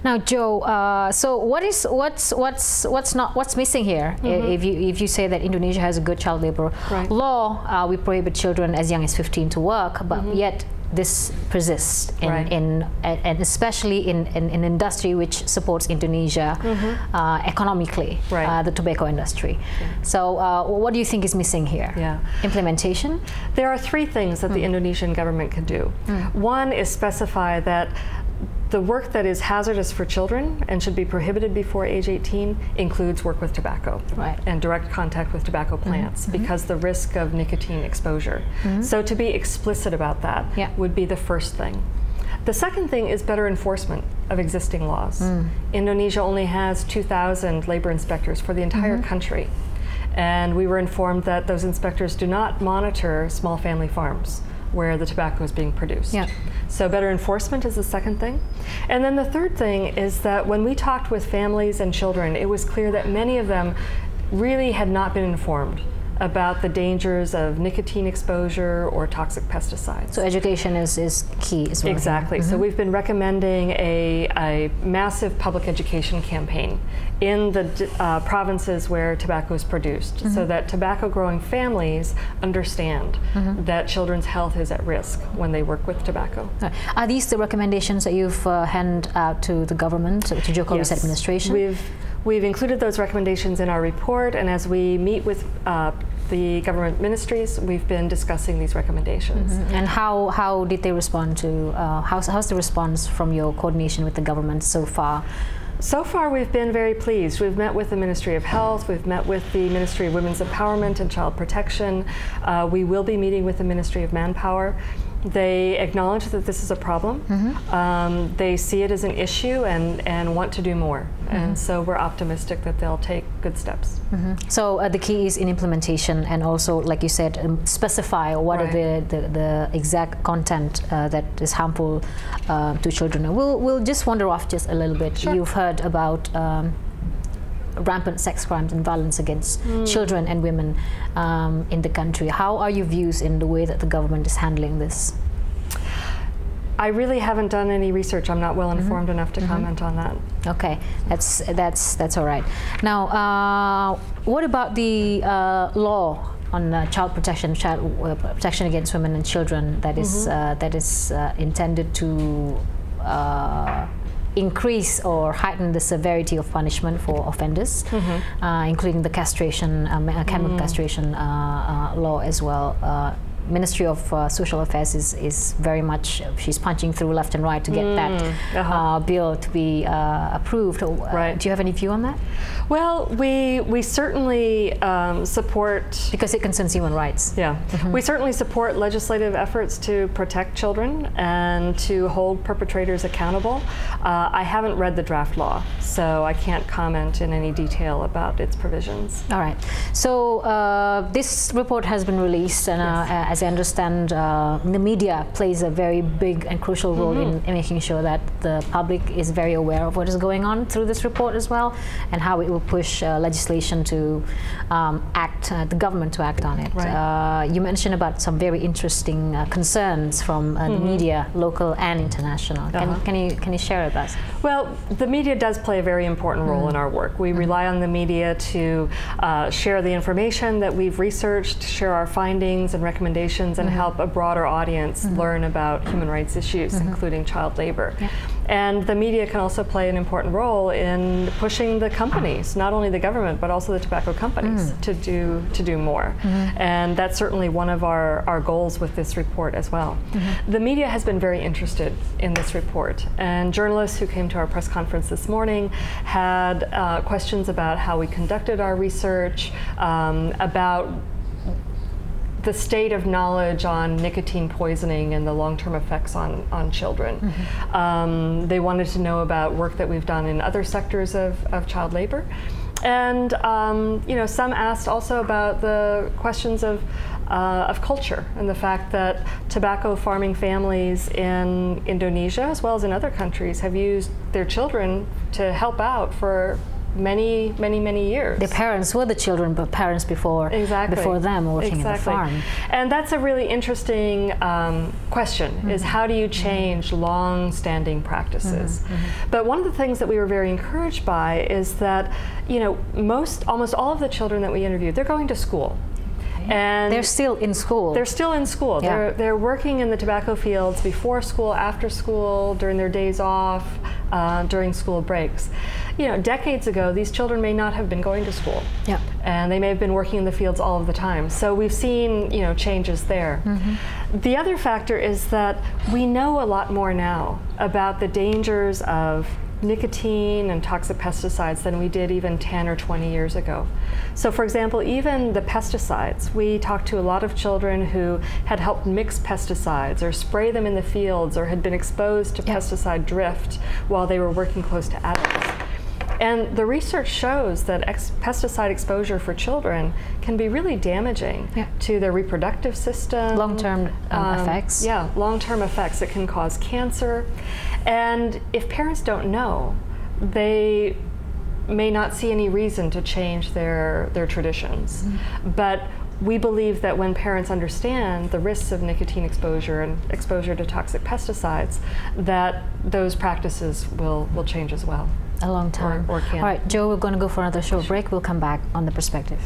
Now, Joe, so what's missing here? If you say that Indonesia has a good child labor law, we prohibit children as young as 15 to work, but yet this persists and especially in industry which supports Indonesia economically, the tobacco industry. So what do you think is missing here? Implementation? There are three things that the Indonesian government can do. One is specify that the work that is hazardous for children and should be prohibited before age 18 includes work with tobacco and direct contact with tobacco plants because the risk of nicotine exposure. So to be explicit about that would be the first thing. The second thing is better enforcement of existing laws. Indonesia only has 2,000 labor inspectors for the entire country. And we were informed that those inspectors do not monitor small family farms where the tobacco is being produced. So better enforcement is the second thing. And then the third thing is that when we talked with families and children, it was clear that many of them really had not been informed about the dangers of nicotine exposure or toxic pesticides. So education is key as well. Exactly. So we've been recommending a massive public education campaign in the provinces where tobacco is produced so that tobacco growing families understand that children's health is at risk when they work with tobacco. Are these the recommendations that you've handed out to the government, to Jokowi's administration? We've included those recommendations in our report, and as we meet with the government ministries, we've been discussing these recommendations. And how did they respond to, how's the response from your coordination with the government so far? So far, we've been very pleased. We've met with the Ministry of Health, we've met with the Ministry of Women's Empowerment and Child Protection. We will be meeting with the Ministry of Manpower. They acknowledge that this is a problem. They see it as an issue and want to do more. And so we're optimistic that they'll take good steps. So the key is in implementation and also, like you said, specify what are the exact content that is harmful to children. We'll just wander off just a little bit. You've heard about rampant sex crimes and violence against children and women in the country. How are your views in the way that the government is handling this? I really haven't done any research. I'm not well informed enough to comment on that. Okay, that's all right. Now, what about the law on child protection, protection against women and children that is intended to increase or heighten the severity of punishment for offenders, including the castration, chemical castration law as well. Ministry of Social Affairs is very much, she's punching through left and right to get that bill to be approved. Do you have any view on that? Well, we certainly support... Because it concerns human rights. We certainly support legislative efforts to protect children and to hold perpetrators accountable. I haven't read the draft law, so I can't comment in any detail about its provisions. All right. So this report has been released, and as I understand, the media plays a very big and crucial role in making sure that the public is very aware of what is going on through this report as well, and how it will push legislation to the government to act on it. You mentioned about some very interesting concerns from the media, local and international. Can you share with us? Well, the media does play a very important role in our work. We rely on the media to share the information that we've researched, share our findings and recommendations, and help a broader audience learn about human rights issues, including child labor. And the media can also play an important role in pushing the companies, not only the government, but also the tobacco companies, to do more. And that's certainly one of our goals with this report as well. The media has been very interested in this report, and journalists who came to our press conference this morning had questions about how we conducted our research, about the state of knowledge on nicotine poisoning and the long-term effects on children. They wanted to know about work that we've done in other sectors of child labor. And you know, some asked also about the questions of culture and the fact that tobacco farming families in Indonesia, as well as in other countries, have used their children to help out for many, many, many years. The parents were the children, but parents before them working at the farm. And that's a really interesting question, is how do you change long-standing practices? But one of the things that we were very encouraged by is that, you know, almost all of the children that we interviewed, they're going to school. And they're still in school. They're still in school. Yeah. They're working in the tobacco fields before school, after school, during their days off, during school breaks. You know, decades ago, these children may not have been going to school. Yeah. And they may have been working in the fields all of the time. So we've seen, you know, changes there. The other factor is that we know a lot more now about the dangers of nicotine and toxic pesticides than we did even 10 or 20 years ago. So for example, even the pesticides, we talked to a lot of children who had helped mix pesticides or spray them in the fields or had been exposed to pesticide drift while they were working close to adults. And the research shows that pesticide exposure for children can be really damaging to their reproductive system. Long-term effects. Yeah, long-term effects. It can cause cancer. And if parents don't know, they may not see any reason to change their traditions. But we believe that when parents understand the risks of nicotine exposure and exposure to toxic pesticides, that those practices will change as well. A long time. Or can. All right, Joe, we're going to go for another short break. We'll come back on The Perspective.